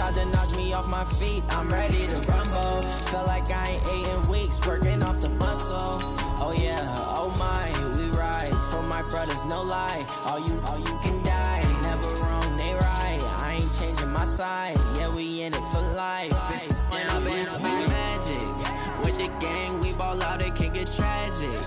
tried to knock me off my feet, I'm ready to rumble. Felt like I ain't ate in weeks, working off the muscle. Oh yeah, oh my, we ride for my brothers, no lie. All you can die, never wrong, they right. I ain't changing my side, yeah, we in it for life. And I've been magic with the gang, we ball out, it can get tragic.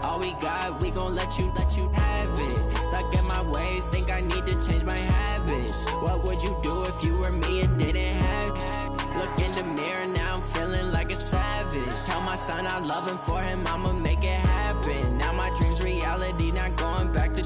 All we got, we gon' let you have it. Stuck in my ways, think I need to change my habits. What would you do if you were me and didn't have it? Look in the mirror, now I'm feeling like a savage. Tell my son I love him, for him I'ma make it happen. Now my dream's reality, not going back to.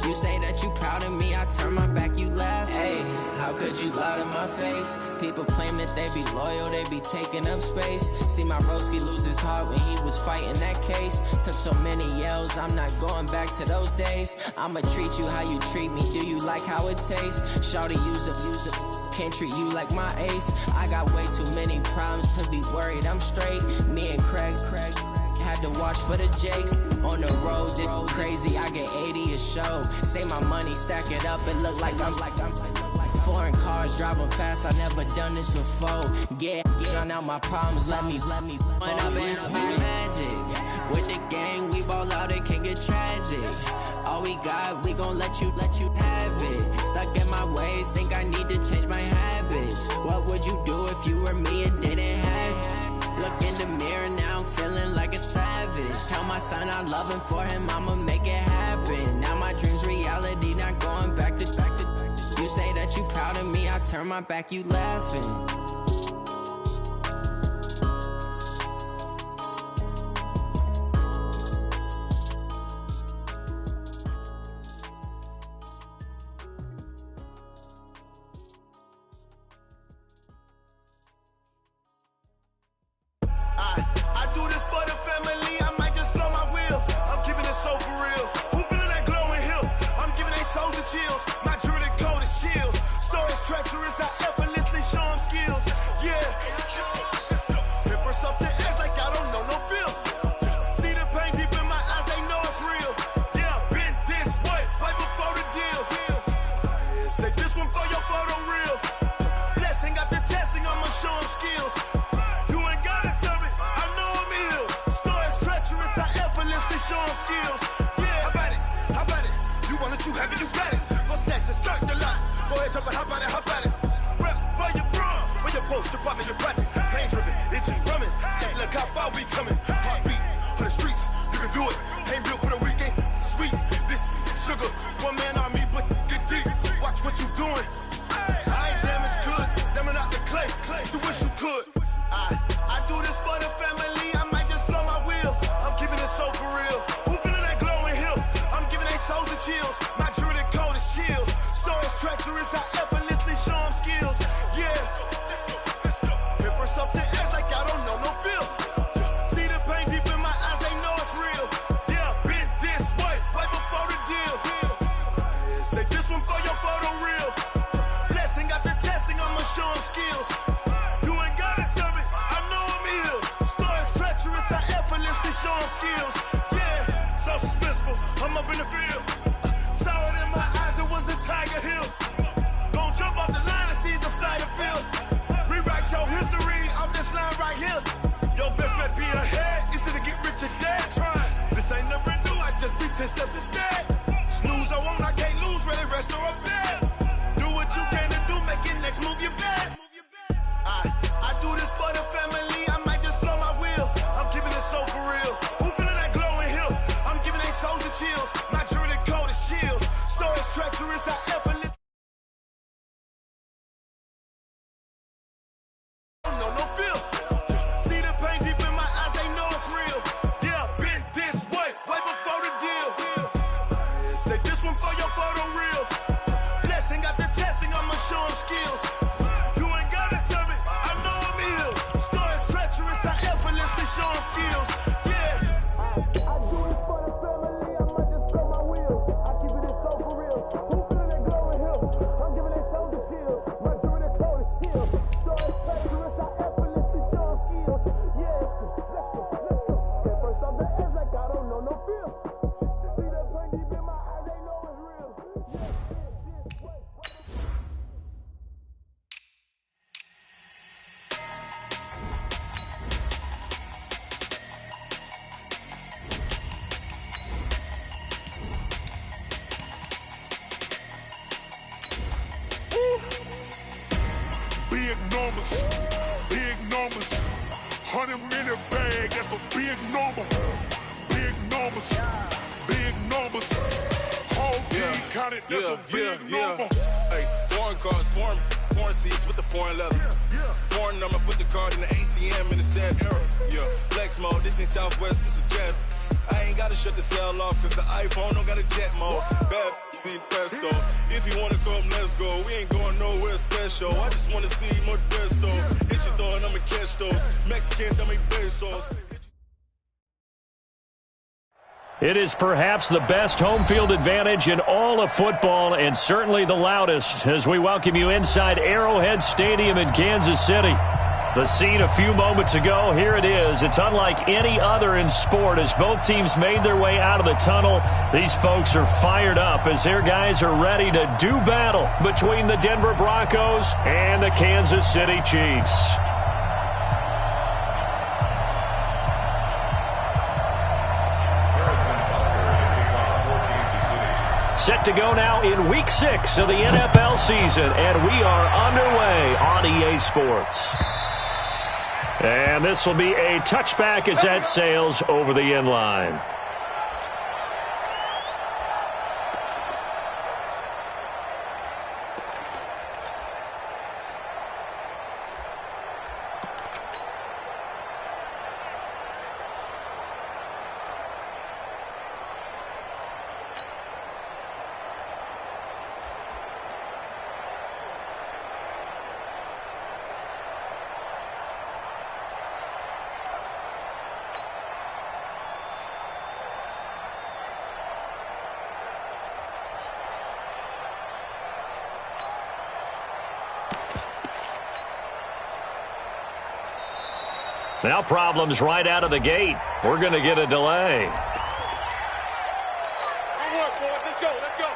You say that you proud of me, I turn my back, you laugh. Hey, how could you lie to my face? People claim that they be loyal, they be taking up space. See my broski lose his heart when he was fighting that case. Took so many yells, I'm not going back to those days. I'ma treat you how you treat me, do you like how it tastes? Shawty, use it, can't treat you like my ace. I got way too many problems to be worried, I'm straight. Me and Craig had to watch for the Jakes. On the road, this crazy, I get 80 a show. Say my money, stack it up, it look like I'm foreign cars, driving fast, I never done this before. Get drown out my problems, let me When I've been magic with the gang, we ball out, it can get tragic. All we got, we gon' let you have it. Stuck in my ways, think I need to change my habits. What would you do if you were me and didn't have it? Look in the mirror, now I'm feeling like a savage. Tell my son I love him, for him I'ma make it happen. Now my dream's reality, not going back to. You say that you proud of me, I turn my back, you laughing. I do this for the family, I might just blow my wheel. I'm keeping it so for real. Who feeling that glowing hill? I'm giving they soldier chills. My jewelry coat is chill. Stories treacherous, I effortlessly show them skills. Yeah. Paper stuff the edge like I don't know no feel. See the pain deep in my eyes, they know it's real. Yeah, been this way, right before the deal. Say this one for your photo real. Blessing after testing, I'ma show them skills. You ain't gotta tell me, I know I'm ill. Stories treacherous, I effortlessly show them skills. Yeah, how about it? You want it, you have it, you got it. Go snatch it, start the lot. Go ahead, jump it, how about it? Rep for your bro, for your post, your pop, and your projects. Pain driven, itching, drumming. Hey, look how far we coming. Heartbeat on the streets, you can do it. Ain't built for the weekend, sweet. This sugar, one man army, but get deep. Watch what you doing. I ain't damaged goods, damn it out the clay. You wish you could. I do this for the family, I might just blow my wheel. I'm keeping it so for real. Who feeling that glowing hill? I'm giving they soldier chills. My jewelry coat is chill. Stories treacherous, I effortlessly show them skills. Yeah. Paper stuff the edge like I don't know no feel. See the pain deep in my eyes, they know it's real. Yeah, been this way, right before the deal. Say this one for your photo real. Blessing after testing, I'ma show them skills. You ain't gotta tell me, I know I'm ill. Stories treacherous, I effortlessly show them skills. Yeah, so suspenseful, I'm up in the field. Saw it in my eyes, it was the Tiger Hill. Gon' jump off the line and see the flight of field. Rewrite your history off this line right here. Your best bet be ahead, easy to get rich or dead. Trying, this ain't never new, I just be 10 steps instead. Snooze I won't, I can't lose, ready, rest or up bed. Do what you can to do, make it next move your best. I do this for the family, I might just blow my wheel. I'm keeping it so for real. Who feeling that glowing hill? I'm giving they soldier chills. My jewelry coat is chill. Stories treacherous, I effortless. No feel. See the pain deep in my eyes, they know it's real. Yeah, been this way, right before the deal. Say this one for your photo real. Blessing after testing, I'ma show them skills. You ain't gotta tell me, I know I'm ill. Stories treacherous, I effortlessly show them skills. Yeah. I do it for the family, I might just blow my wheel. I keep it so for real. Who feeling that glowing hill? I'm giving they soldier chills. My jewelry coat is chill. Stories treacherous, I effortlessly show them skills. Yeah, let's go. Get first off the edge like I don't know no feel. See the pain deep in my eyes, they know it's real. Yeah, this way. big numbers, big numbers. 100-minute bag, that's a big number. Big numbers, big numbers. Whole team counted, that's a big number. Hey, foreign cars, foreign seats with the foreign leather. Foreign number, put the card in the ATM in the sad era. Yeah, flex mode, this ain't Southwest, this a jet. I ain't gotta shut the cell off, cause the iPhone don't got a jet mode. Bad ain't pesto. If you wanna come, let's go. We ain't going nowhere special. I just wanna see more Modesto. Hit your door and I'ma catch those. Mexican, dame pesos. It is perhaps the best home field advantage in all of football, and certainly the loudest, as we welcome you inside Arrowhead Stadium in Kansas City. The scene a few moments ago, here it is. It's unlike any other in sport as both teams made their way out of the tunnel. These folks are fired up as their guys are ready to do battle between the Denver Broncos and the Kansas City Chiefs. Set to go now in Week 6 of the NFL season, and we are underway on EA Sports. And this will be a touchback as that sails over the end line. Now problems right out of the gate. We're going to get a delay. Let's go, let's go.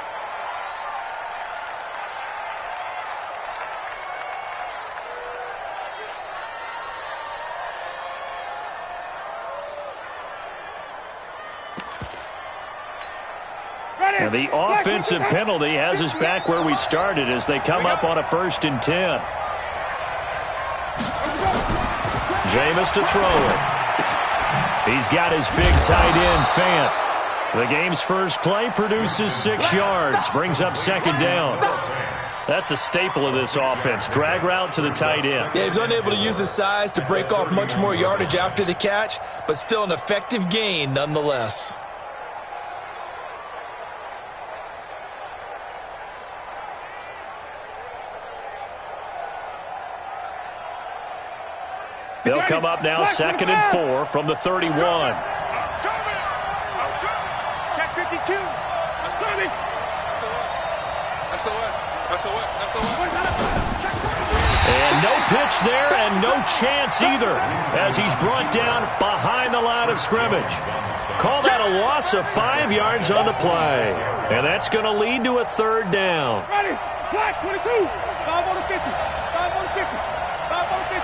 And the offensive penalty has us back where we started as they come up on a 1st and 10. Jameis to throw it. He's got his big tight end, Fant. The game's first play produces 6 yards, brings up 2nd down. That's a staple of this offense. Drag route to the tight end. Yeah, he's unable to use his size to break off much more yardage after the catch, but still an effective gain nonetheless. They'll come up now 2nd and 4 from the 31. Check 52. And no pitch there and no chance either as he's brought down behind the line of scrimmage. Call that a loss of 5 yards on the play. And that's going to lead to a 3rd down. Ready. Black 22. 5 on the 50. 5 on the 50. 5 on the 50.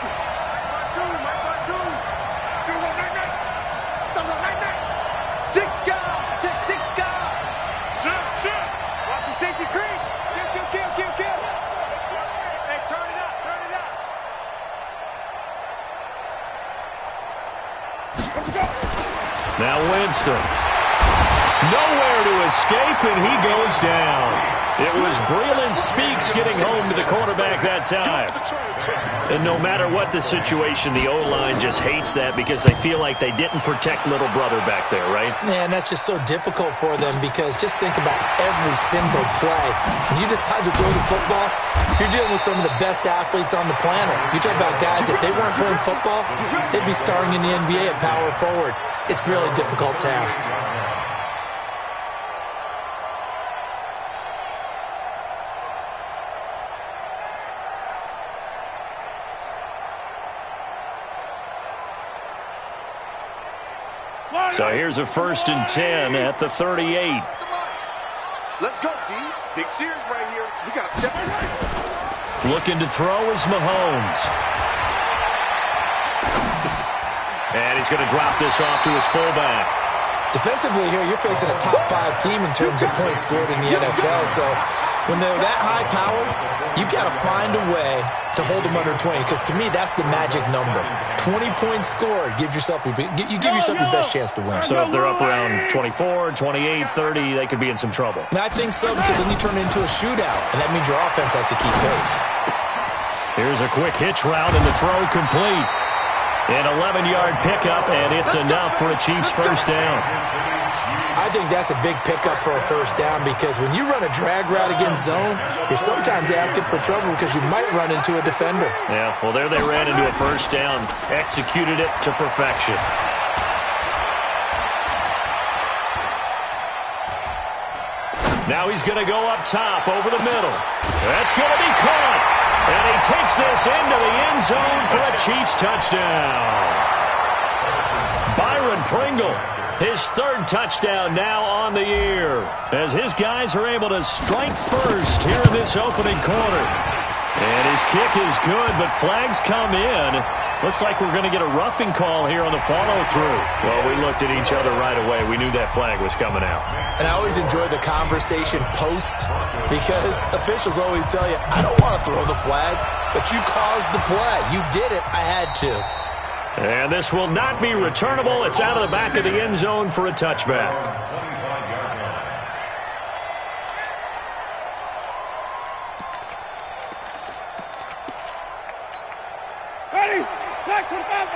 Now Winston. Nowhere to escape, and he goes down. It was Breeland Speaks getting home to the quarterback that time. And no matter what the situation, the O-line just hates that because they feel like they didn't protect little brother back there, right? Man, that's just so difficult for them because just think about every single play. When you decide to throw the football, you're dealing with some of the best athletes on the planet. You talk about guys, if they weren't playing football, they'd be starring in the NBA at power forward. It's a really difficult task. So here's a 1st and 10 at the 38. Let's go, D. Big series right here. We got to step in. Looking to throw is Mahomes. And he's going to drop this off to his fullback. Defensively here, you're facing a top 5 team in terms of points scored in the NFL, so when they're that high-powered, you've got to find a way to hold them under 20, because to me, that's the magic number. 20 points scored gives yourself your best chance to win. So if they're up around 24, 28, 30, they could be in some trouble. And I think so, because then you turn it into a shootout, and that means your offense has to keep pace. Here's a quick hitch route, and the throw complete. An 11-yard pickup, and it's enough for a Chiefs first down. I think that's a big pickup for a first down, because when you run a drag route against zone, you're sometimes asking for trouble because you might run into a defender. Yeah, well, there they ran into a first down, executed it to perfection. Now he's going to go up top over the middle. That's going to be caught. And he takes this into the end zone for a Chiefs touchdown. Byron Pringle, his third touchdown now on the year, as his guys are able to strike first here in this opening quarter. And his kick is good, but flags come in. Looks like we're going to get a roughing call here on the follow-through. Well, we looked at each other right away. We knew that flag was coming out. And I always enjoy the conversation post, because officials always tell you, I don't want to throw the flag, but you caused the play. You did it. I had to. And this will not be returnable. It's out of the back of the end zone for a touchback. Ready? Back to the back.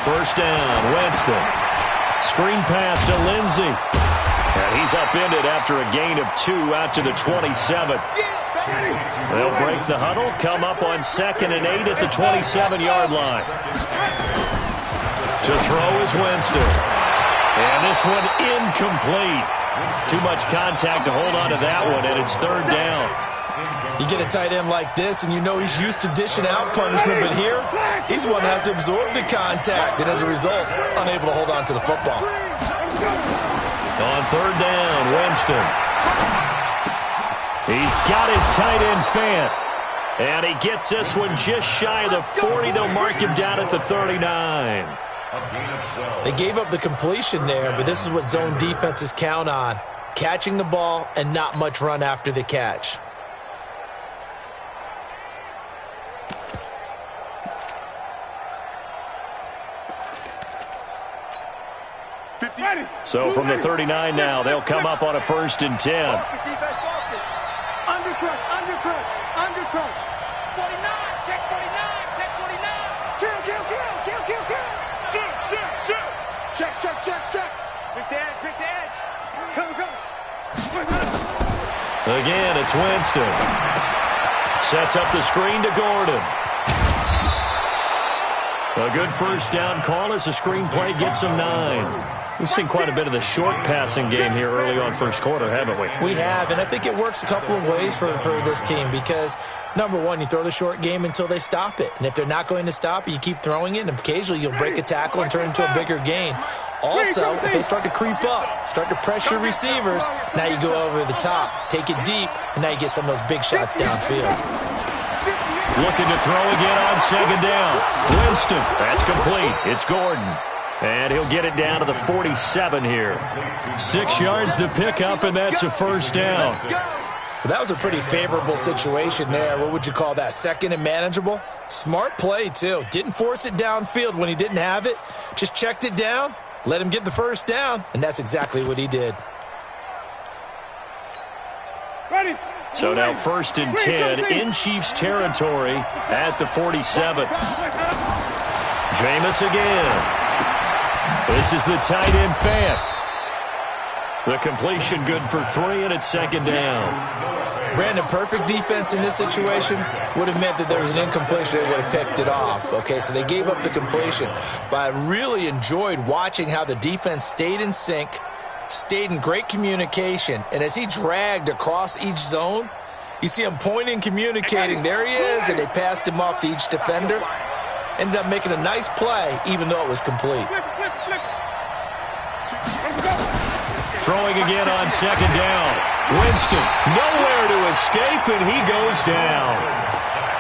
First down, Winston. Screen pass to Lindsey. And he's upended after a gain of 2 out to the 27. They'll break the huddle, come up on 2nd and 8 at the 27-yard line. To throw is Winston. And this one incomplete. Too much contact to hold on to that one, and it's 3rd down. You get a tight end like this, and you know he's used to dishing out punishment, but here, he's the one that has to absorb the contact, and as a result, unable to hold on to the football. On 3rd down, Winston. He's got his tight end Fant. And he gets this one just shy of the 40. They'll mark him down at the 39. They gave up the completion there, but this is what zone defenses count on. Catching the ball and not much run after the catch. So from the 39 now, they'll come up on a 1st and 10. Undercrush. 49, check 49, check 49. Kill. Shoot. Check. Quick the edge. Come. Again, it's Winston. Sets up the screen to Gordon. A good first down call as the screen play gets him 9. We've seen quite a bit of the short passing game here early on first quarter, haven't we? We have, and I think it works a couple of ways for this team because, number one, you throw the short game until they stop it. And if they're not going to stop it, you keep throwing it, and occasionally you'll break a tackle and turn it into a bigger gain. Also, if they start to creep up, start to pressure receivers, now you go over the top, take it deep, and now you get some of those big shots downfield. Looking to throw again on 2nd down. Winston, that's complete. It's Gordon. And he'll get it down to the 47 here. 6 yards to pick up, and that's a first down. Well, that was a pretty favorable situation there. What would you call that? 2nd and manageable? Smart play, too. Didn't force it downfield when he didn't have it. Just checked it down, let him get the first down, and that's exactly what he did. Ready? So now 1st and 10 in Chiefs territory at the 47. Jameis again. This is the tight end Fant. The completion good for 3, and it's 2nd down. Brandon, perfect defense in this situation would have meant that there was an incompletion. They would have picked it off. Okay, so they gave up the completion. But I really enjoyed watching how the defense stayed in sync, stayed in great communication, and as he dragged across each zone, you see him pointing, communicating. There he is, and they passed him off to each defender. Ended up making a nice play, even though it was complete. Throwing again on 2nd down. Winston, nowhere to escape, and he goes down.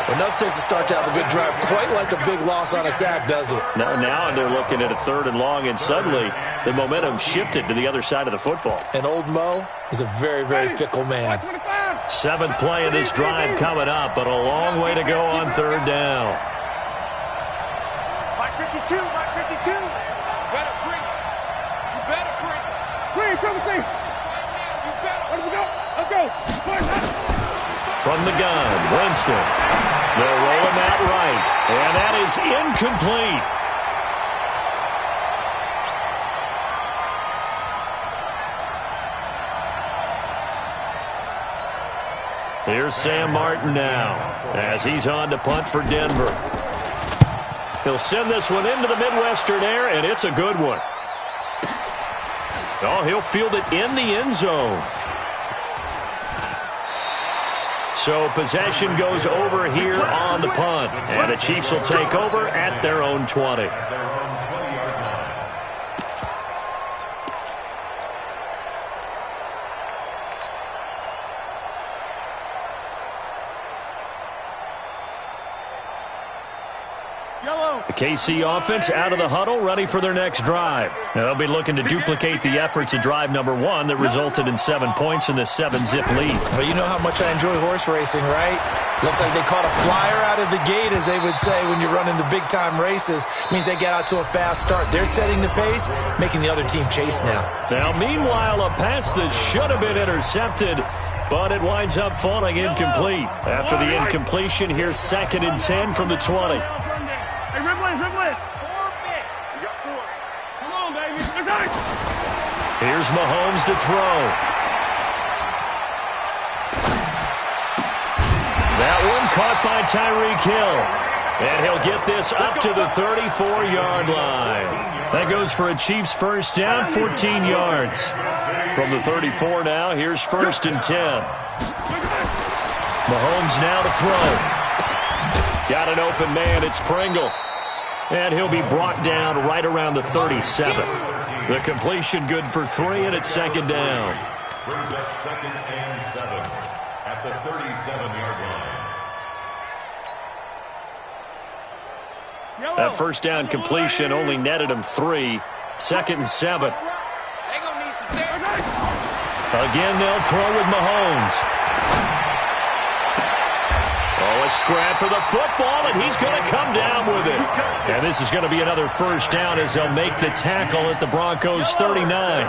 Well, nothing takes a start to have a good drive, quite like a big loss on a sack, does it? No, now they're looking at a 3rd and long, and suddenly the momentum shifted to the other side of the football. And old Mo is a very, very fickle man. 7th play of this drive coming up, but a long way to go on 3rd down. Mike 52, Mike 52. Better free. You better free. Free, come with me. You better. Let's go. Let's go. From the gun, Winston. They're rolling that right, and that is incomplete. Here's Sam Martin now as he's on to punt for Denver. He'll send this one into the Midwestern air, and it's a good one. Oh, he'll field it in the end zone. So possession goes over here on the punt, and the Chiefs will take over at their own 20. The KC offense out of the huddle, ready for their next drive. Now, they'll be looking to duplicate the efforts of drive number 1 that resulted in 7 points in this 7-zip lead. Well, you know how much I enjoy horse racing, right? Looks like they caught a flyer out of the gate, as they would say when you're running the big-time races. Means they get out to a fast start. They're setting the pace, making the other team chase now. Now, meanwhile, a pass that should have been intercepted, but it winds up falling incomplete. After the incompletion, here's 2nd and 10 from the 20. Hey, Ripley. You got 4. Come on, baby. Here's Mahomes to throw. That one caught by Tyreek Hill. And he'll get this up to the 34-yard line. That goes for a Chiefs first down, 14 yards. From the 34 now, here's 1st and 10. Mahomes now to throw. Got an open man, it's Pringle. And he'll be brought down right around the 37. The completion good for 3, and it's 2nd down. Brings up 2nd and 7 at the 37-yard line. That first down completion only netted him 3. 2nd and 7. Again, they'll throw with Mahomes. Oh, a scrap for the football, and he's going to come down with it. And this is going to be another first down as they'll make the tackle at the Broncos' 39.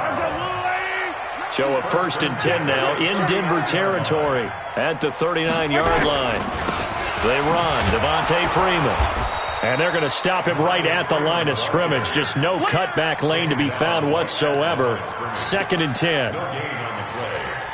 So a 1st and 10 now in Denver territory at the 39-yard line. They run, Devontae Freeman. And they're going to stop him right at the line of scrimmage. Just no cutback lane to be found whatsoever. 2nd and 10.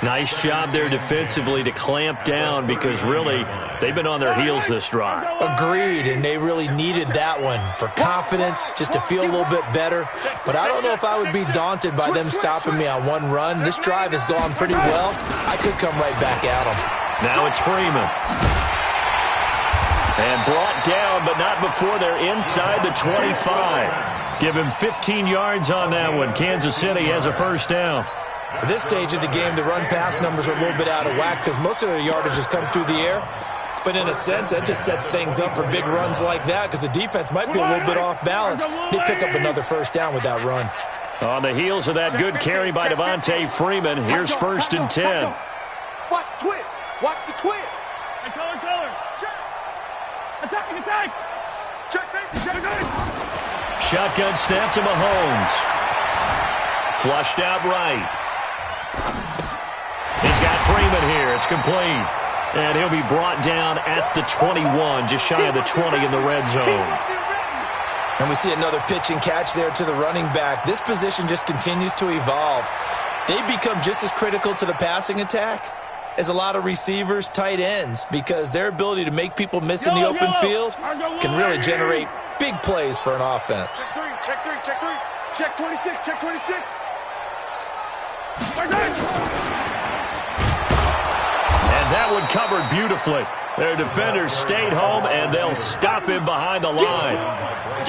Nice job there defensively to clamp down because really they've been on their heels this drive. Agreed, and they really needed that one for confidence, just to feel a little bit better. But I don't know if I would be daunted by them stopping me on one run. This drive has gone pretty well. I could come right back at them. Now it's Freeman. And brought down, but not before they're inside the 25. Give him 15 yards on that one. Kansas City has a first down. At this stage of the game, the run-pass numbers are a little bit out of whack because most of their yardage has come through the air. But in a sense, that just sets things up for big runs like that because the defense might be a little bit off balance. They pick up another first down with that run. On the heels of that good carry by Devontae Freeman, here's 1st and 10. Watch the twist. Watch the twist. Hey, color. Check. Attack. Check safety. Shotgun snap to Mahomes. Flushed out right. He's got Freeman here. It's complete. And he'll be brought down at the 21, just shy of the 20 in the red zone. And we see another pitch and catch there to the running back. This position just continues to evolve. They become just as critical to the passing attack as a lot of receivers, tight ends, because their ability to make people miss in the open field can really generate big plays for an offense. Check three. Check 26. Check 26. And that one covered beautifully. Their defenders stayed home, and they'll stop him behind the line.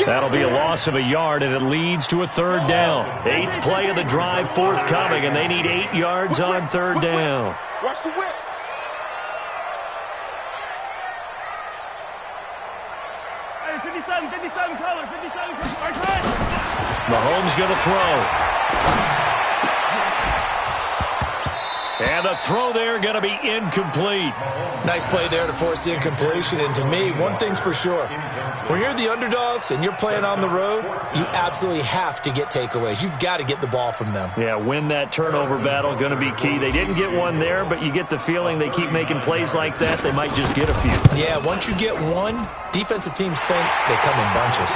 That'll be a loss of a yard, and it leads to a 3rd down. 8th play of the drive forthcoming, and they need 8 yards on 3rd down. Watch the whip. 57 colors, 57 colors. Mahomes going to throw. And the throw there going to be incomplete. Nice play there to force the incompletion. And to me, one thing's for sure. When you're the underdogs and you're playing on the road, you absolutely have to get takeaways. You've got to get the ball from them. Yeah, win that turnover battle, going to be key. They didn't get one there, but you get the feeling they keep making plays like that, they might just get a few. Yeah, once you get one, defensive teams think they come in bunches.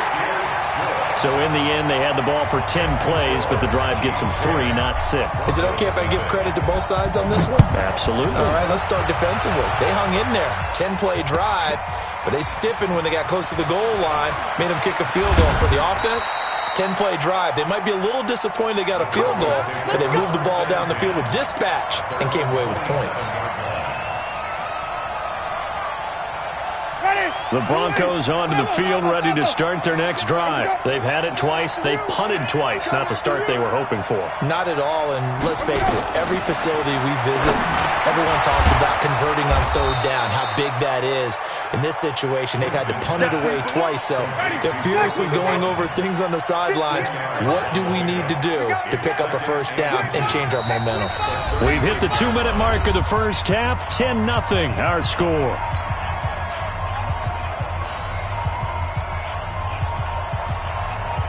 So in the end, they had the ball for 10 plays, but the drive gets them 3, not 6. Is it okay if I give credit to both sides on this one? Absolutely. All right, let's start defensively. They hung in there. 10-play drive, but they stiffened when they got close to the goal line, made them kick a field goal. For the offense, 10-play drive. They might be a little disappointed they got a field goal, but they moved the ball down the field with dispatch and came away with points. The Broncos onto the field, ready to start their next drive. They've had it twice. They've punted twice. Not the start they were hoping for. Not at all, and let's face it, every facility we visit, everyone talks about converting on third down, how big that is. In this situation, they've had to punt it away twice, so they're furiously going over things on the sidelines. What do we need to do to pick up a first down and change our momentum? We've hit the 2-minute mark of the first half. 10-0 our score.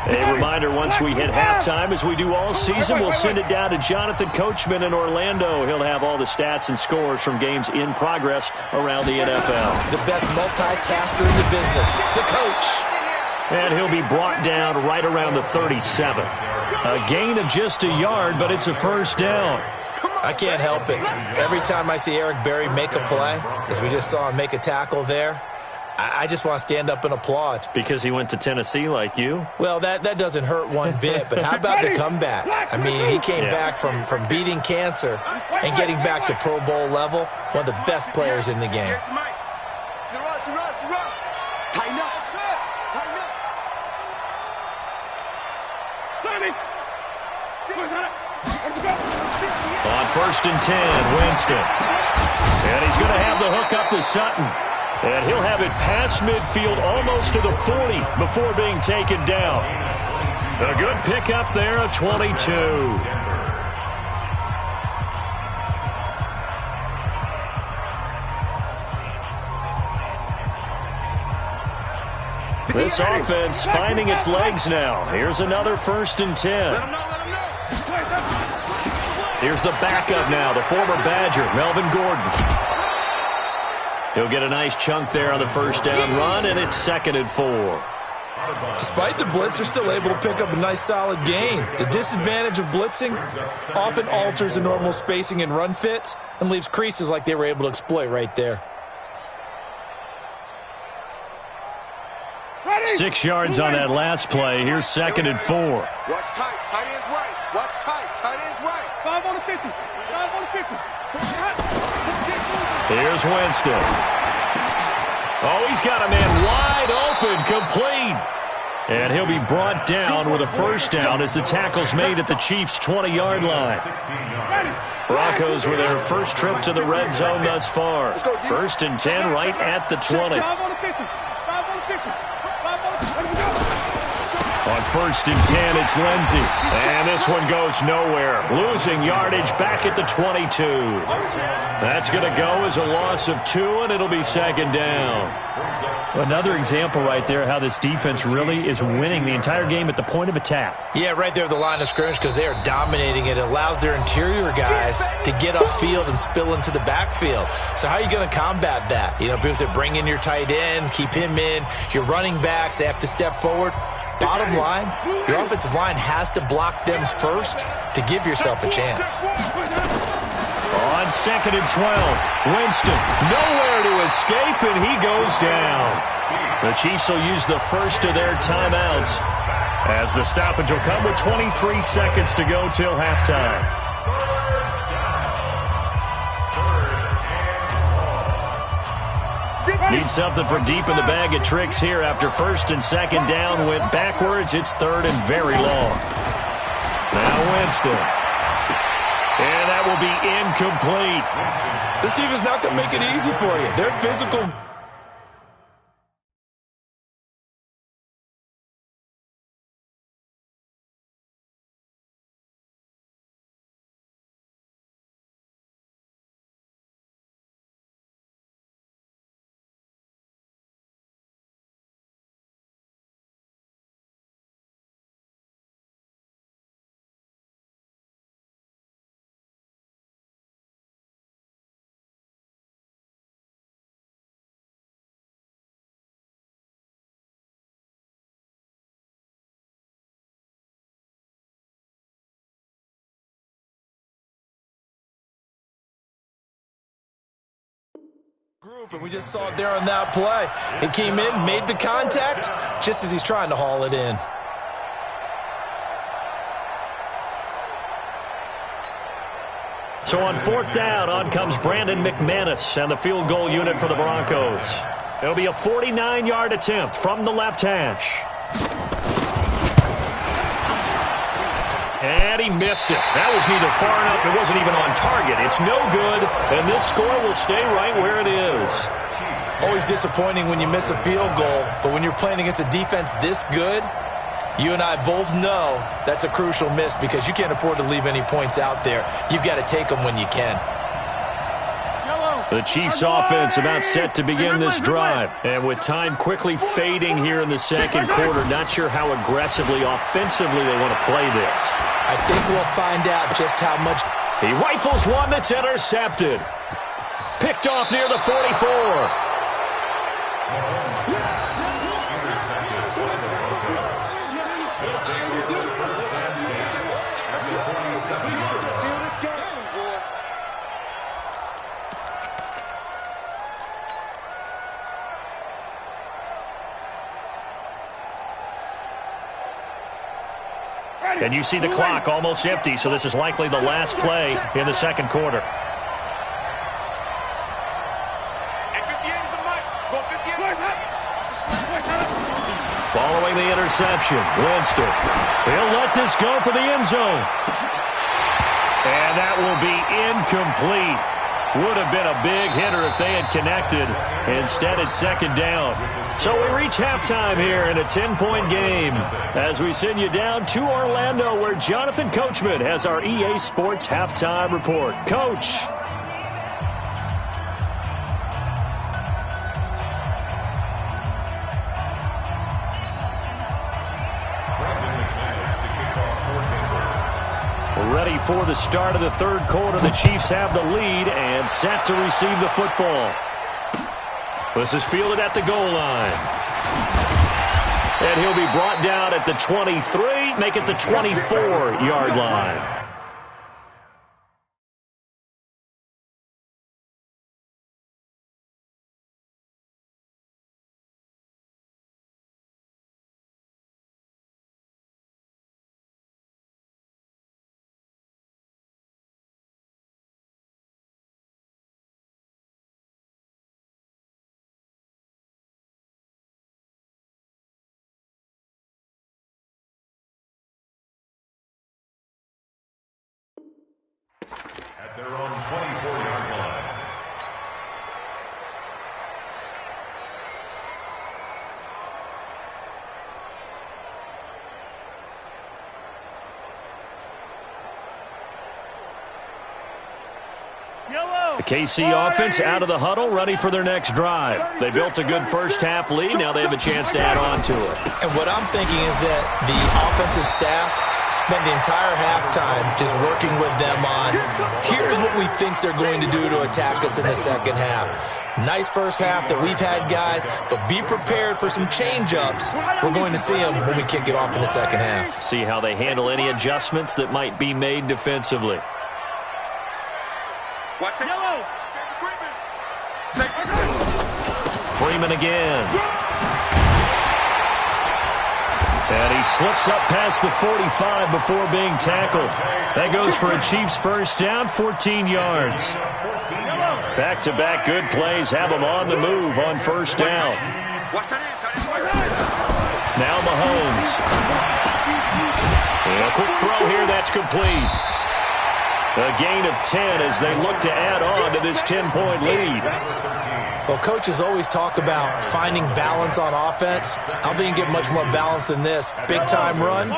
A reminder, once we hit halftime, as we do all season, we'll send it down to Jonathan Coachman in Orlando. He'll have all the stats and scores from games in progress around the NFL. The best multitasker in the business, the coach. And he'll be brought down right around the 37. A gain of just a yard, but it's a first down. I can't help it. Every time I see Eric Berry make a play, as we just saw him make a tackle there, I just want to stand up and applaud. Because he went to Tennessee like you? Well, that doesn't hurt one bit, but how about the comeback? I mean, he came back from beating cancer and getting back to Pro Bowl level, one of the best players in the game. Tighten up. Tighten up. On 1st and 10, Winston. And he's going to have the hook up to Sutton. And he'll have it past midfield almost to the 40 before being taken down. A good pickup there of 22. This offense finding its legs now. Here's another 1st and 10. Here's the backup now, the former Badger, Melvin Gordon. He'll get a nice chunk there on the first down run, and it's 2nd and 4. Despite the blitz, they're still able to pick up a nice solid gain. The disadvantage of blitzing often alters the normal spacing and run fits and leaves creases like they were able to exploit right there. 6 yards on that last play. Here's 2nd and 4. Watch tight. Tight ends right. Watch tight. Tight ends right. 5 on the 50. 5 on the 50. Here's Winston. Oh, he's got a man wide open, complete. And he'll be brought down with a first down as the tackle's made at the Chiefs' 20-yard line. Broncos with their first trip to the red zone thus far. 1st and 10 right at the 20. 5 on the 50. 5 on the 50. 5 on the 50. On 1st and 10, it's Lindsey. And this one goes nowhere. Losing yardage back at the 22. That's going to go as a loss of 2, and it'll be 2nd down. Another example right there how this defense really is winning the entire game at the point of attack. Yeah, right there at the line of scrimmage because they are dominating it. It allows their interior guys to get upfield and spill into the backfield. So how are you going to combat that? You know, because they bring in your tight end, keep him in. Your running backs, they have to step forward. Bottom line, your offensive line has to block them first to give yourself a chance. On 2nd and 12, Winston nowhere to escape, and he goes down. The Chiefs will use the first of their timeouts as the stoppage will come with 23 seconds to go till halftime. Need something from deep in the bag of tricks here after 1st and 2nd down went backwards. It's 3rd and very long. Now Winston. And that will be incomplete. This defense is not going to make it easy for you. They're physical. Group, and we just saw it there on that play. It came in, made the contact, just as he's trying to haul it in. So on 4th down, on comes Brandon McManus and the field goal unit for the Broncos. It'll be a 49-yard attempt from the left hash. And he missed it. That was neither far enough. It wasn't even on target. It's no good, and this score will stay right where it is. Always disappointing when you miss a field goal, but when you're playing against a defense this good, you and I both know that's a crucial miss because you can't afford to leave any points out there. You've got to take them when you can. The Chiefs offense about set to begin this drive. And with time quickly fading here in the second quarter, not sure how aggressively, offensively they want to play this. I think we'll find out just how much. He rifles one that's intercepted. Picked off near the 44. And you see the clock almost empty, so this is likely the last play in the second quarter. Following the interception, Winston. He'll let this go for the end zone. And that will be incomplete. Would have been a big hitter if they had connected. Instead, it's second down. So we reach halftime here in a 10-point game as we send you down to Orlando where Jonathan Coachman has our EA Sports halftime report. Coach. Ready for the start of the third quarter. The Chiefs have the lead and set to receive the football. This is fielded at the goal line. And he'll be brought down at the 23, make it the 24-yard line. At their own 24-yard line. The KC offense out of the huddle, ready for their next drive. They built a good first-half lead. Now they have a chance to add on to it. And what I'm thinking is that the offensive staff spent the entire halftime just working with them on, here's what we think they're going to do to attack us in the second half. Nice first half that we've had, guys, but be prepared for some change-ups. We're going to see them when we kick it off in the second half. See how they handle any adjustments that might be made defensively. Watch it. Yellow. Freeman again. And he slips up past the 45 before being tackled. That goes for a Chiefs first down, 14 yards. Back-to-back good plays have them on the move on first down. Now Mahomes. And a quick throw here, that's complete. A gain of 10 as they look to add on to this 10-point lead. Well, coaches always talk about finding balance on offense. I don't think you get much more balance than this. Big-time run,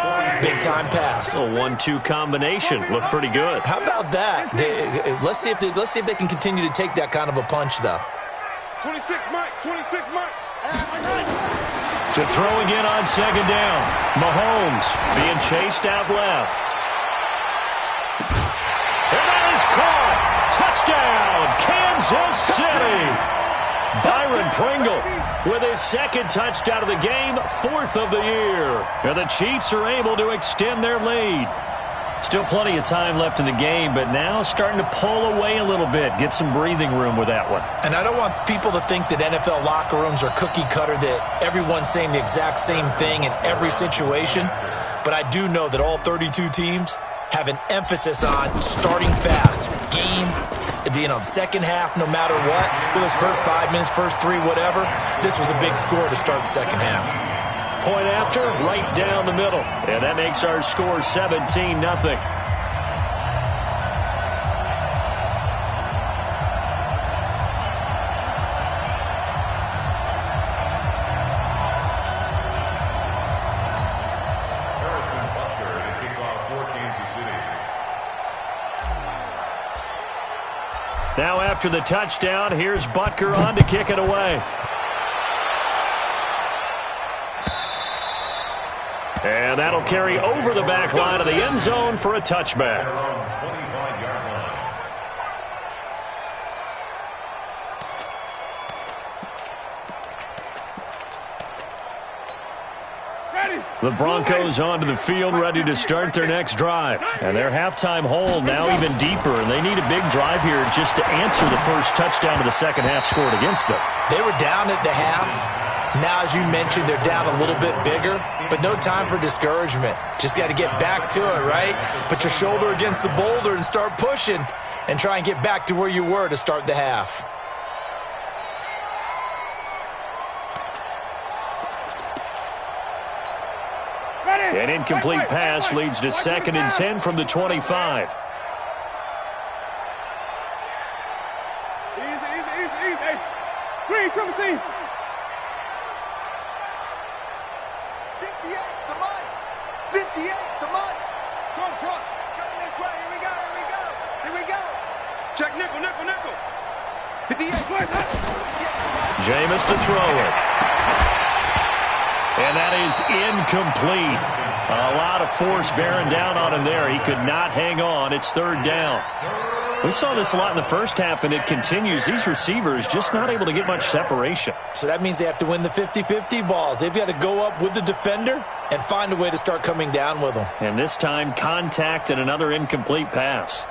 big-time pass. A 1-2 combination. Looked pretty good. How about that? Let's see if they can continue to take that kind of a punch, though. 26, Mike. 26, Mike. To throw again on second down. Mahomes being chased out left. And that is caught. Touchdown, Kansas City. Byron Pringle with his second touchdown of the game, 4th of the year. And the Chiefs are able to extend their lead. Still plenty of time left in the game, but now starting to pull away a little bit. Get some breathing room with that one. And I don't want people to think that NFL locker rooms are cookie cutter, that everyone's saying the exact same thing in every situation. But I do know that all 32 teams have an emphasis on starting fast. Game, second half, no matter what. Whether it's first 5 minutes, first 3, whatever. This was a big score to start the second half. Point after, right down the middle. And that makes our score 17-0. Now after the touchdown, here's Butker on to kick it away. And that'll carry over the back line of the end zone for a touchback. The Broncos onto the field, ready to start their next drive. And their halftime hole now even deeper, and they need a big drive here just to answer the first touchdown of the second half scored against them. They were down at the half. Now, as you mentioned, they're down a little bit bigger, but no time for discouragement. Just got to get back to it, right? Put your shoulder against the boulder and start pushing and try and get back to where you were to start the half. An incomplete pass leads to 2nd and 10 from the 25. Easy. Green, come and see. 58's the money. 58's the money. Trump. Coming this way. Here we go. Check nickel. 58. Jameis to throw it. And that is incomplete. A lot of force bearing down on him there. He could not hang on. It's 3rd down. We saw this a lot in the first half, and it continues. These receivers just not able to get much separation. So that means they have to win the 50-50 balls. They've got to go up with the defender and find a way to start coming down with them. And this time, contact and another incomplete pass.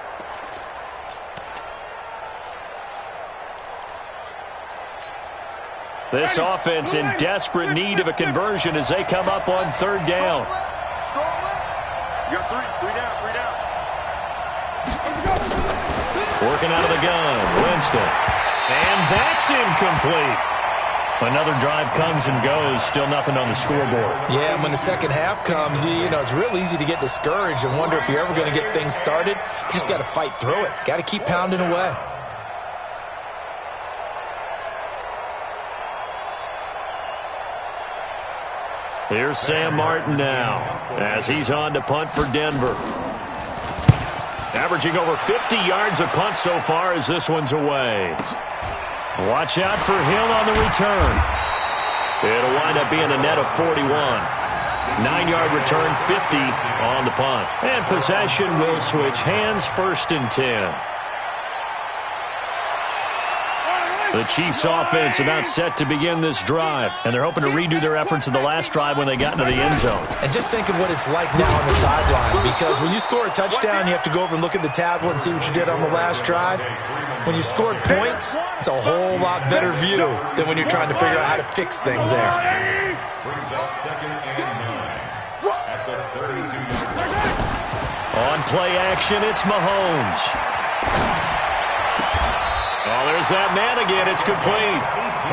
This offense in desperate need of a conversion as they come up on 3rd down. You got three down. Working out of the gun, Winston. And that's incomplete. Another drive comes and goes, still nothing on the scoreboard. Yeah, and when the second half comes, you know, it's real easy to get discouraged and wonder if you're ever going to get things started. You just got to fight through it. Got to keep pounding away. Here's Sam Martin now as he's on to punt for Denver. Averaging over 50 yards a punt so far as this one's away. Watch out for Hill on the return. It'll wind up being a net of 41. 9-yard return, 50 on the punt. And possession will switch hands, 1st and 10. The Chiefs offense about set to begin this drive, and they're hoping to redo their efforts in the last drive when they got into the end zone. And just think of what it's like now on the sideline, because when you score a touchdown, you have to go over and look at the tablet and see what you did on the last drive. When you scored points, it's a whole lot better view than when you're trying to figure out how to fix things there. Brings up 2nd and 9 at the 32-yard line. On play action, it's Mahomes. Oh, there's that man again. It's complete.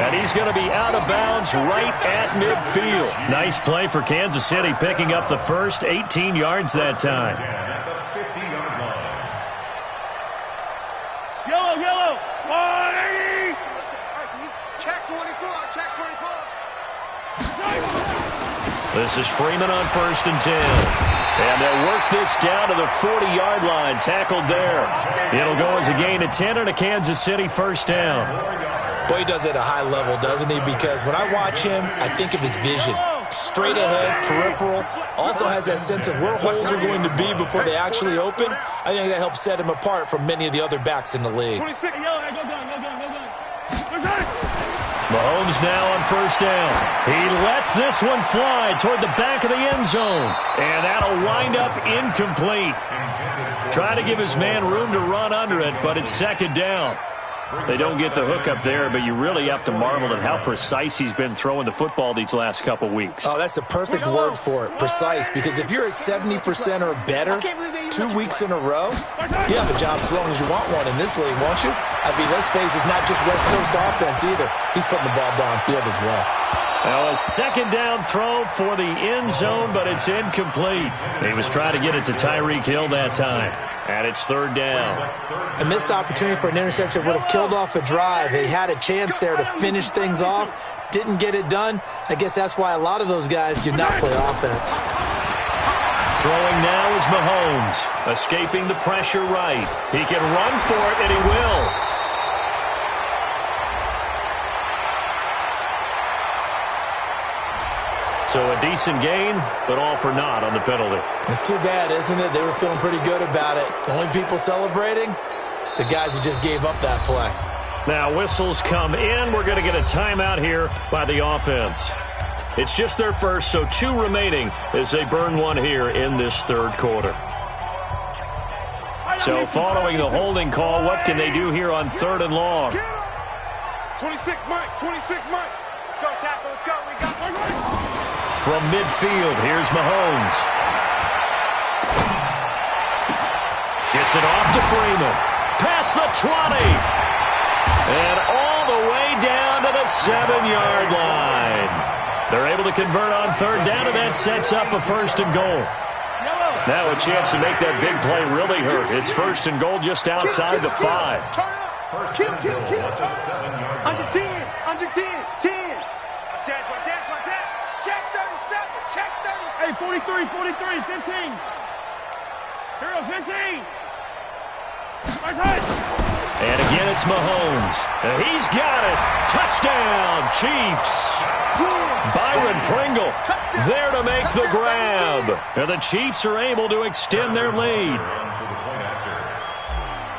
And he's going to be out of bounds right at midfield. Nice play for Kansas City, picking up the first 18 yards that time. Yellow. 180. Check 24. This is Freeman on 1st and 10. And they'll work this down to the 40-yard line. Tackled there. It'll go as a gain of 10 and a Kansas City 1st down. Boy, he does it at a high level, doesn't he? Because when I watch him, I think of his vision. Straight ahead, peripheral. Also has that sense of where holes are going to be before they actually open. I think that helps set him apart from many of the other backs in the league. 26. Go gun. Mahomes now on first down. He lets this one fly toward the back of the end zone. And that'll wind up incomplete. Try to give his man room to run under it, but it's second down. They don't get the hook up there, but you really have to marvel at how precise he's been throwing the football these last couple weeks. Oh, that's the perfect word for it, precise, because if you're at 70% or better 2 weeks in a row, you have a job as long as you want one in this league, won't you? I mean, let's face it, it's not just West Coast offense either. He's putting the ball downfield as well. Now a second down throw for the end zone, but it's incomplete. He was trying to get it to Tyreek Hill that time. And it's third down. A missed opportunity for an interception would have killed off a drive. They had a chance there to finish things off. Didn't get it done. I guess that's why a lot of those guys do not play offense. Throwing now is Mahomes. Escaping the pressure right. He can run for it, and he will. So a decent gain, but all for naught on the penalty. It's too bad, isn't it? They were feeling pretty good about it. The only people celebrating, the guys who just gave up that play. Now whistles come in. We're going to get a timeout here by the offense. It's just their first, so 2 remaining as they burn one here in this third quarter. So following the holding call, what can they do here on third and long? 26 Mike, 26 Mike. Let's go, tackle, let's go. We got one. From midfield, here's Mahomes. Gets it off to Freeman. Past the 20. And all the way down to the 7-yard line. They're able to convert on third down, and that sets up a first and goal. Now a chance to make that big play really hurt. It's first and goal just outside the 5. Kill. Under 10, under 10, 10. Chance. Check 37, check 37. Hey, 43, 15. Hero, 15. Right side. And again, it's Mahomes. And he's got it. Touchdown, Chiefs. Byron Pringle there to make the grab. And the Chiefs are able to extend their lead.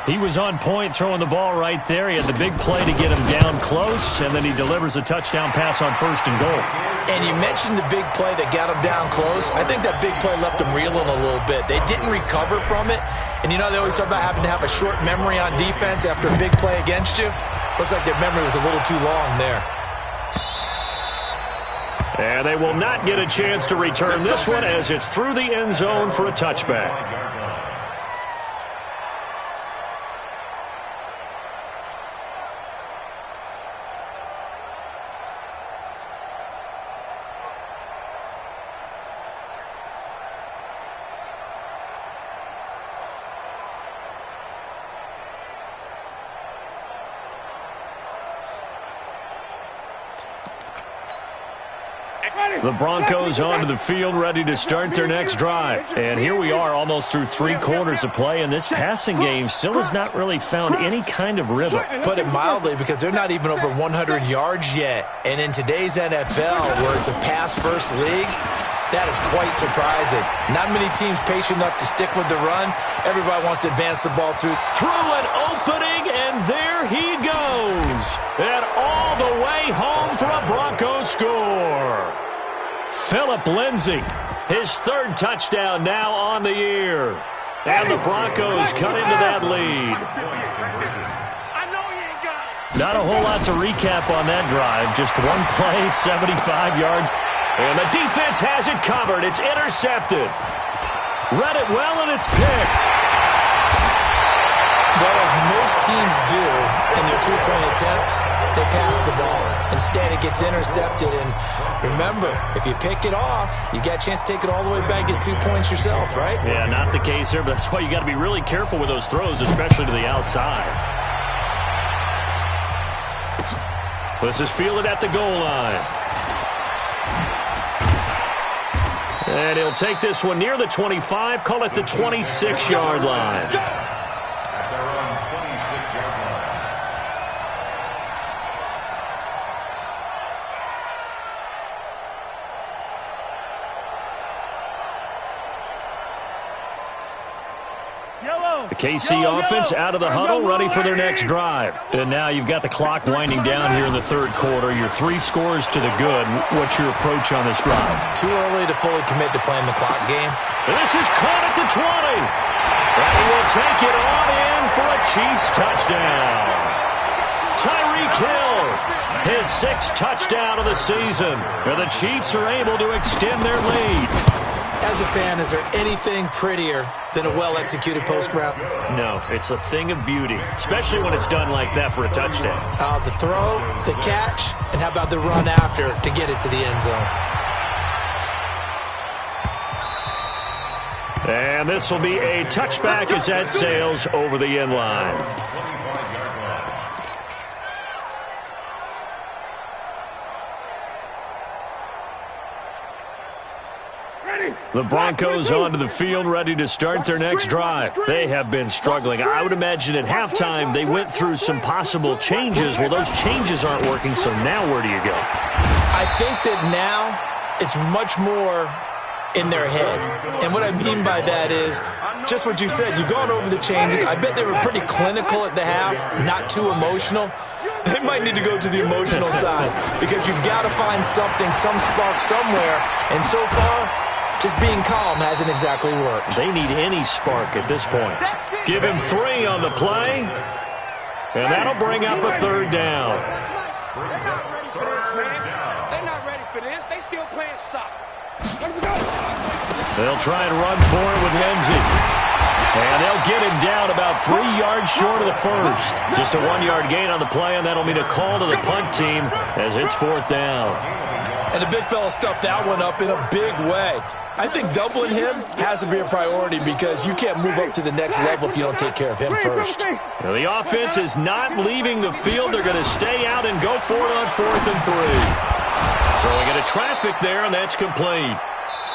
He was on point throwing the ball right there. He had the big play to get him down close, and then he delivers a touchdown pass on first and goal. And you mentioned the big play that got him down close. I think that big play left him reeling a little bit. They didn't recover from it. And you know they always talk about having to have a short memory on defense after a big play against you. Looks like their memory was a little too long there. And they will not get a chance to return this one as it's through the end zone for a touchback. The Broncos onto the field, ready to start their next drive. And here we are almost through 3 quarters of play, and this passing game still has not really found any kind of rhythm. Put it mildly, because they're not even over 100 yards yet. And in today's NFL, where it's a pass-first league, that is quite surprising. Not many teams patient enough to stick with the run. Everybody wants to advance the ball through an opening, and there he goes. And all the way home for a Broncos score. Phillip Lindsay, his 3rd touchdown now on the year. And the Broncos cut into that lead. Not a whole lot to recap on that drive. Just one play, 75 yards. And the defense has it covered. It's intercepted. Read it well, and it's picked. Well, as most teams do in their 2-point attempt, they pass the ball. Instead, it gets intercepted. And remember, if you pick it off, you got a chance to take it all the way back, get 2 points yourself, right? Yeah, not the case here, but that's why you got to be really careful with those throws, especially to the outside. This is fielded at the goal line. And he'll take this one near the 25, call it the 26-yard line. At their own 26-yard line. The KC offense out of the huddle, ready for their next drive. And now you've got the clock winding down here in the third quarter. Your 3 scores to the good. What's your approach on this drive? Too early to fully commit to playing the clock game. This is caught at the 20. And he will take it on in for a Chiefs touchdown. Tyreek Hill, his 6th touchdown of the season. And the Chiefs are able to extend their lead. As a fan, is there anything prettier than a well-executed post route? No, it's a thing of beauty, especially when it's done like that for a touchdown. The throw, the catch, and how about the run after to get it to the end zone? And this will be a touchback as that sails over the end line. The Broncos onto the field, ready to start their next drive. They have been struggling. I would imagine at halftime they went through some possible changes. Well, those changes aren't working, so now where do you go? I think that now it's much more in their head. And what I mean by that is just what you said. You've gone over the changes. I bet they were pretty clinical at the half, not too emotional. They might need to go to the emotional side because you've got to find something, some spark somewhere. And so far, just being calm hasn't exactly worked. They need any spark at this point. Give him 3 on the play, and that'll bring up a 3rd down. They're not ready for this. They still playing soccer. They'll try and run for it with Lindsey. And they'll get him down about 3 yards short of the first. Just a 1-yard gain on the play, and that'll mean a call to the punt team as it's 4th down. And the big fella stuffed that one up in a big way. I think doubling him has to be a priority because you can't move up to the next level if you don't take care of him first. Now, the offense is not leaving the field. They're going to stay out and go for it on 4th and 3. Throwing into traffic there, and that's complete.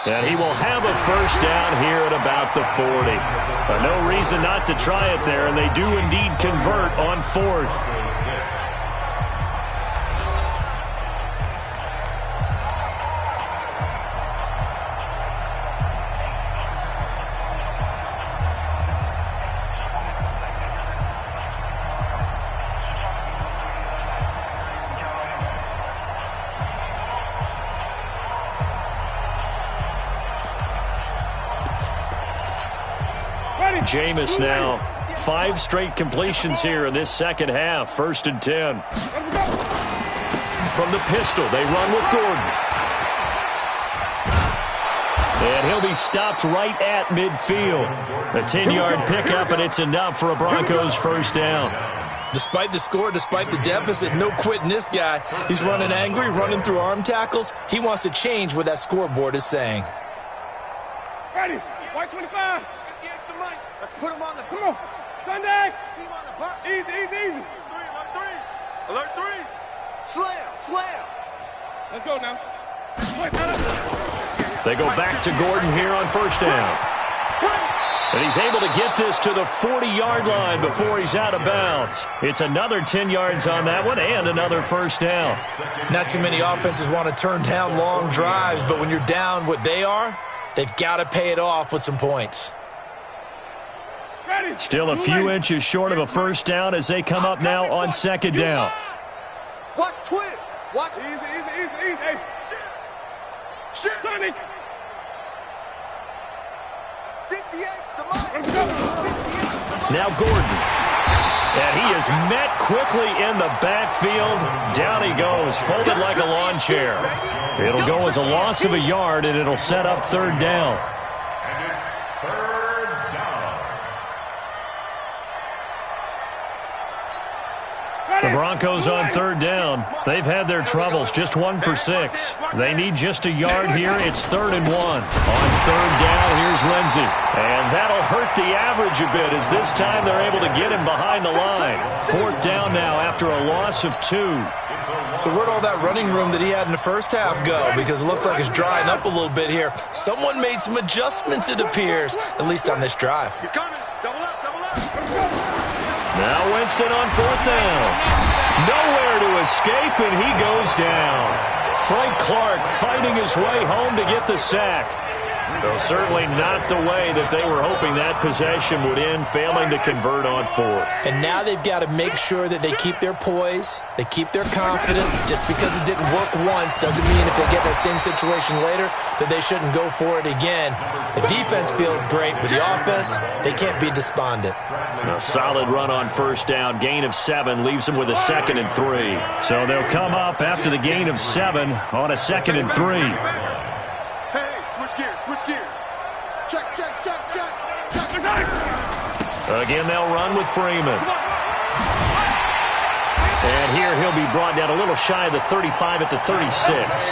And he will have a first down here at about the 40. But no reason not to try it there, and they do indeed convert on 4th. Jameis now, 5 straight completions here in this second half. 1st and 10. From the pistol, they run with Gordon. And he'll be stopped right at midfield. A 10-yard pickup, and it's enough for a Broncos first down. Despite the score, despite the deficit, no quitting this guy. He's running angry, running through arm tackles. He wants to change what that scoreboard is saying. Ready, white 25. Let's put him on the come on. Sunday. Team on the box. Easy. 3, alert 3. Slam. Let's go now. They go back to Gordon here on first down. And he's able to get this to the 40-yard line before he's out of bounds. It's another 10 yards on that one and another first down. Not too many offenses want to turn down long drives, but when you're down what they are, they've got to pay it off with some points. Still a few inches short of a first down as they come up now on 2nd down. Watch twist. Watch. Easy. Shit. Sonic. 58's the mark. Now Gordon. And he is met quickly in the backfield. Down he goes, folded like a lawn chair. It'll go as a loss of a yard, and it'll set up 3rd down. And it's 3rd down. The Broncos on 3rd down. They've had their troubles, just 1 for 6. They need just a yard here. It's 3rd and 1. On 3rd down, here's Lindsey. And that'll hurt the average a bit as this time they're able to get him behind the line. 4th down now after a loss of 2. So where'd all that running room that he had in the first half go? Because it looks like it's drying up a little bit here. Someone made some adjustments, it appears, at least on this drive. He's coming. Double up. Now Winston on 4th down. Nowhere to escape, and he goes down. Frank Clark fighting his way home to get the sack. Well, certainly not the way that they were hoping that possession would end, failing to convert on fourth. And now they've got to make sure that they keep their poise, they keep their confidence. Just because it didn't work once doesn't mean if they get that same situation later that they shouldn't go for it again. The defense feels great, but the offense, they can't be despondent. A solid run on first down. Gain of 7 leaves them with a 2nd and 3. So they'll come up after the gain of 7 on a 2nd and 3. Again, they'll run with Freeman. And here he'll be brought down a little shy of the 35 at the 36.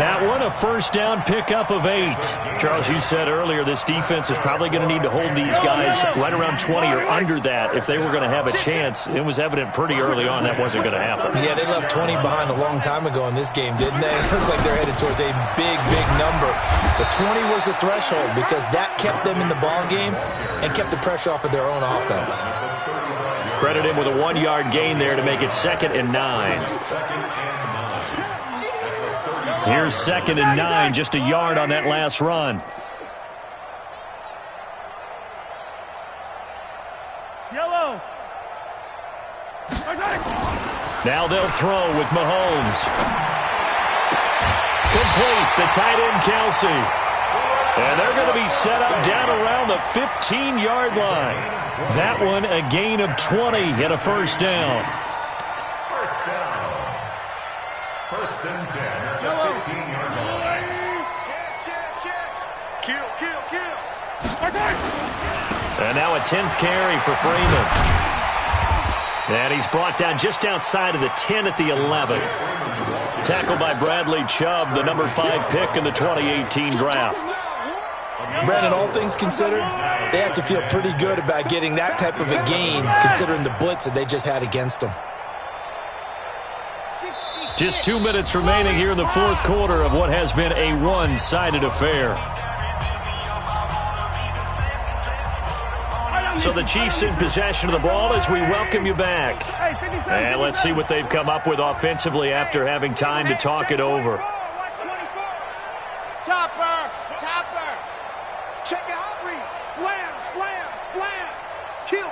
That one, a first down pickup of 8. Charles, you said earlier this defense is probably going to need to hold these guys right around 20 or under that if they were going to have a chance. It was evident pretty early on that wasn't going to happen. Yeah, they left 20 behind a long time ago in this game, didn't they? It looks like they're headed towards a big, big number. But 20 was the threshold because that kept them in the ball game and kept the pressure off of their own offense. Credit him with a 1-yard gain there to make it 2nd and 9. Here's 2nd and 9, just a yard on that last run. Yellow. Now they'll throw with Mahomes. Complete, the tight end Kelsey. And they're going to be set up down around the 15-yard line. That one a gain of 20 and a first down. First and 10 at the 15-yard line. Check. Kill. And now a 10th carry for Freeman. And he's brought down just outside of the 10 at the 11. Tackled by Bradley Chubb, the number 5 pick in the 2018 draft. Brandon, all things considered, they have to feel pretty good about getting that type of a gain considering the blitz that they just had against them. Just 2 minutes remaining here in the fourth quarter of what has been a one-sided affair. So the Chiefs in possession of the ball as we welcome you back. And let's see what they've come up with offensively after having time to talk it over. Topper. Check it out, read. Slam. Kill.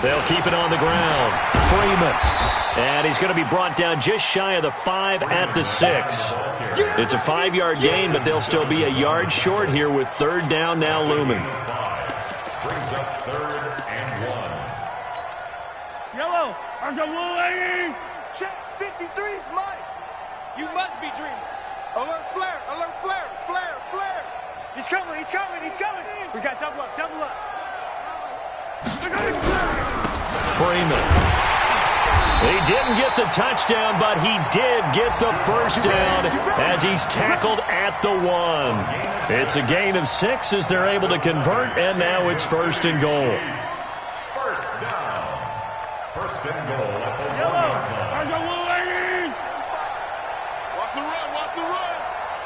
They'll keep it on the ground. Freeman. And he's going to be brought down just shy of the 5 at the 6. It's a 5-yard gain, but they'll still be a yard short here with 3rd down now looming. Brings up 3rd and 1. Yellow. I'm the blue. Check. 53's Mike. You must be dreaming. Alert flare. He's coming. We got double up. Freeman. He didn't get the touchdown, but he did get the first down as he's tackled at the 1. It's a gain of 6 as they're able to convert, and now it's 1st and goal. First down. 1st and goal at the 1-yard line. Watch the run.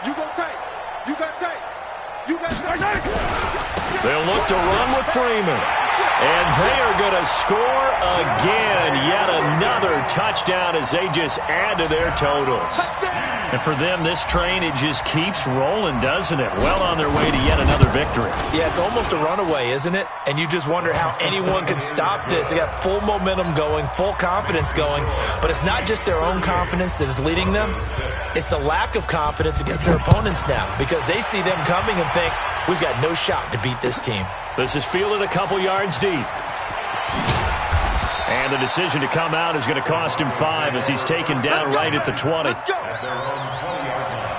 You got tape. They'll look to run with Freeman. And they are going to score again. Yet another touchdown as they just add to their totals. And for them, this train, it just keeps rolling, doesn't it? Well on their way to yet another victory. Yeah, it's almost a runaway, isn't it? And you just wonder how anyone could stop this. They got full momentum going, full confidence going. But it's not just their own confidence that is leading them. It's the lack of confidence against their opponents now because they see them coming and think, we've got no shot to beat this team. This is fielded a couple yards deep. And the decision to come out is going to cost him 5 as he's taken down right at the 20. At their own 20-yard line.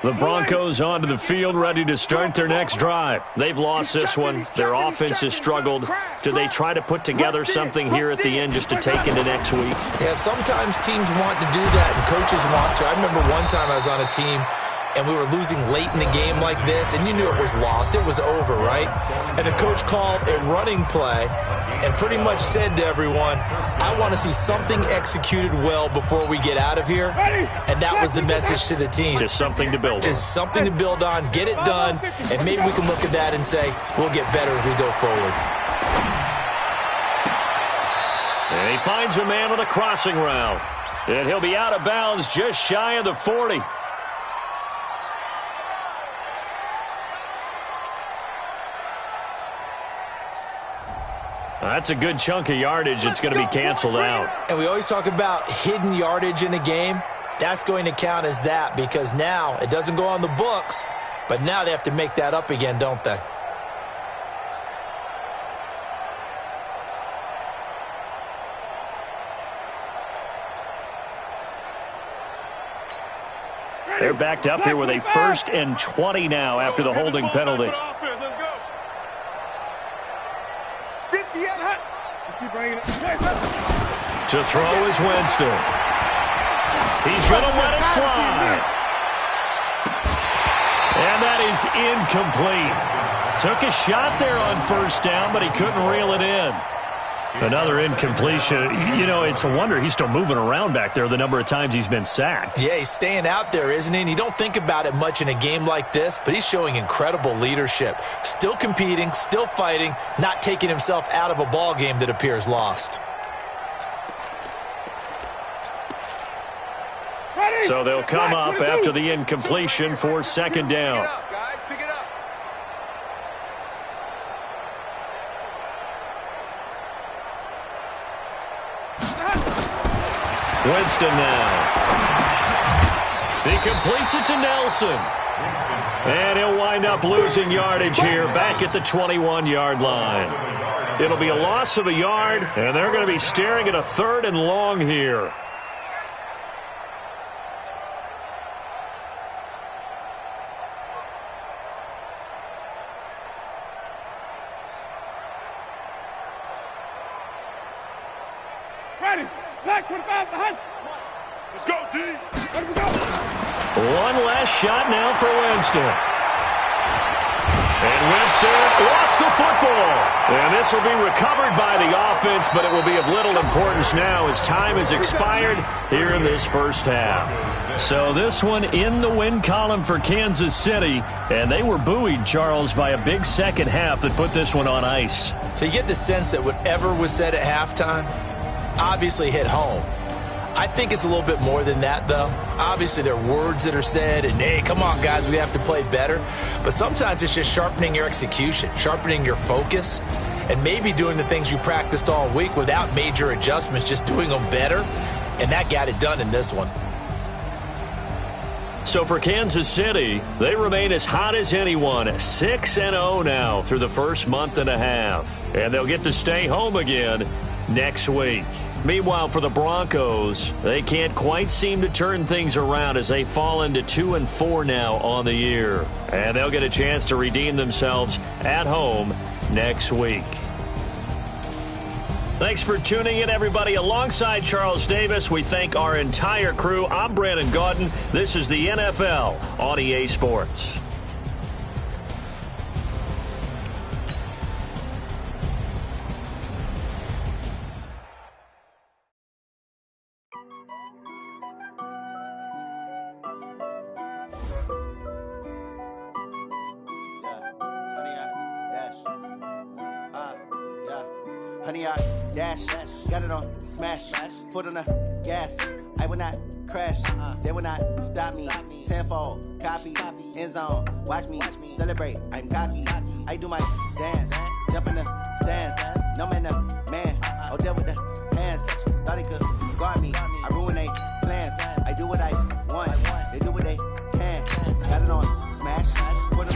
The Broncos onto the field, ready to start their next drive. They've lost this one. Their offense has struggled. Do they try to put together something here at the end just to take into next week? Yeah, sometimes teams want to do that, and coaches want to. I remember one time I was on a team, and we were losing late in the game like this, and you knew it was lost. It was over, right? And the coach called a running play, and pretty much said to everyone, I want to see something executed well before we get out of here. And that was the message to the team. Just something to build on. Just something to build on, get it done, and maybe we can look at that and say, we'll get better as we go forward. And he finds a man on a crossing route. And he'll be out of bounds just shy of the 40. That's a good chunk of yardage. It's going to be canceled out. And we always talk about hidden yardage in a game. That's going to count as that because now it doesn't go on the books, but now they have to make that up again, don't they? They're backed up here with a 1st and 20 now after the holding penalty. To throw is Winston. He's going to let it fly. And that is incomplete. Took a shot there on 1st down, but he couldn't reel it in. Another incompletion. You know, it's a wonder he's still moving around back there the number of times he's been sacked. Yeah, he's staying out there, isn't he? And you don't think about it much in a game like this, but he's showing incredible leadership. Still competing, still fighting, not taking himself out of a ball game that appears lost. So they'll come up after the incompletion for 2nd down. Winston now. He completes it to Nelson. And he'll wind up losing yardage here back at the 21-yard line. It'll be a loss of a yard, and they're going to be staring at a 3rd and long here. Let's go, D. Let me go. One last shot now for Winston. And Winston lost the football. And this will be recovered by the offense, but it will be of little importance now as time has expired here in this 1st half. So this one in the win column for Kansas City, and they were buoyed, Charles, by a big 2nd half that put this one on ice. So you get the sense that whatever was said at halftime obviously hit home. I think it's a little bit more than that, though. Obviously, there are words that are said, and, hey, come on, guys, we have to play better. But sometimes it's just sharpening your execution, sharpening your focus, and maybe doing the things you practiced all week without major adjustments, just doing them better. And that got it done in this one. So for Kansas City, they remain as hot as anyone, 6-0 now through the first month and a half. And they'll get to stay home again next week. Meanwhile, for the Broncos, they can't quite seem to turn things around as they fall into 2-4 now on the year. And they'll get a chance to redeem themselves at home next week. Thanks for tuning in, everybody. Alongside Charles Davis, we thank our entire crew. I'm Brandon Gaudin. This is the NFL on EA Sports. Honey, I dash, got it on, smash, foot on the gas. I will not crash, they will not stop me. Tenfold, copy, end zone, watch me celebrate. I'm cocky, I do my dance, jump in the stands. No man, the man, oh, there with the hands. Thought he could guard me, I ruin they plans. I do what I want, they do what they can. Got it on, smash, foot on the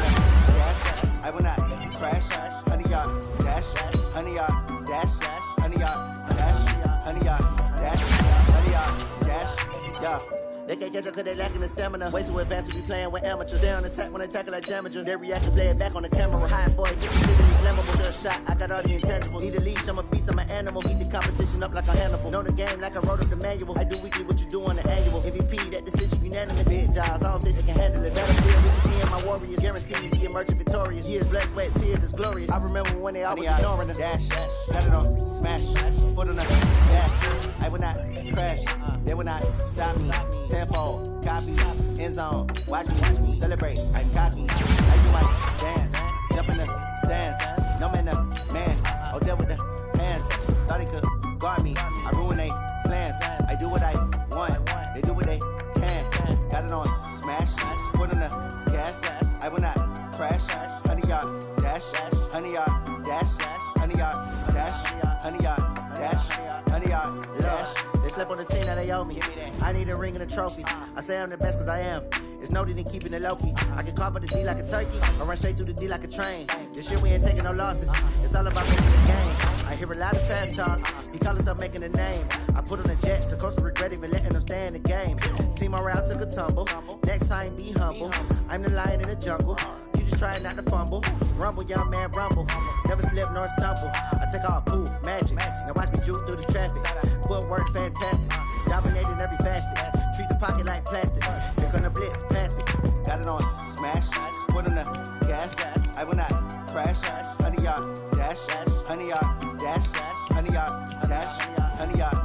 gas. I will not crash, honey, y'all dash, honey, y'all. Dash, honey, y'all, dash, honey, y'all, dash, honey, y'all, dash, yeah. They can't catch up cause they lacking the stamina. Way too advanced to be playing with amateurs. They on attack when they tackle like damager. They react and play it back on the camera. High boys, get the shit in flammable. Just shot, I got all the intangibles. Need a leash, I'm a beast, I'm an animal. Heat the competition up like a Hannibal. Know the game like I wrote up the manual. I do weekly what you do on the annual. MVP, that decision unanimous. Big jobs, I don't think they can handle it. Battlefield with you and my warriors. Guarantee you be emerging victorious. Years, blood, sweat, tears, it's glorious. I remember when they always ignoring us. Dash, got it on. crash. They will not stop me. Tenfold, copy, end zone. Watch me celebrate. I'm cocky. I do my dance. Jump in the stands. No man, the man. Oh, there with the hands. Thought he could guard me. I ruin they plans. I do what I want. They do what they can. Got it on smash. Put on the gas. I will not crash. 100-yard dash. 100-yard dash. 100-yard dash. 100-yard dash. 100-yard dash. They slept on the team that they owe me. I need a ring and a trophy. I say I'm the best cause I am. It's noted in keeping it low-key. I can carve up the D like a turkey. I run straight through the D like a train. This shit we ain't taking no losses. It's all about making the game. I hear a lot of trash talk. He call himself making a name. I put on the Jets. The coach will regret even letting them stay in the game. Team morale took a tumble. Next time be humble. I'm the lion in the jungle. You just trying not to fumble. Rumble, young man, rumble. Never slip nor stumble. I take off, poof, magic. Now watch me juke through the traffic. Footwork fantastic. Dominating every facet. Treat the pocket like plastic. Here come the blitz, pass it. Got it on smash. Put on the gas. I will not crash. 100-yard dash. 100-yard dash. 100-yard dash. 100-yard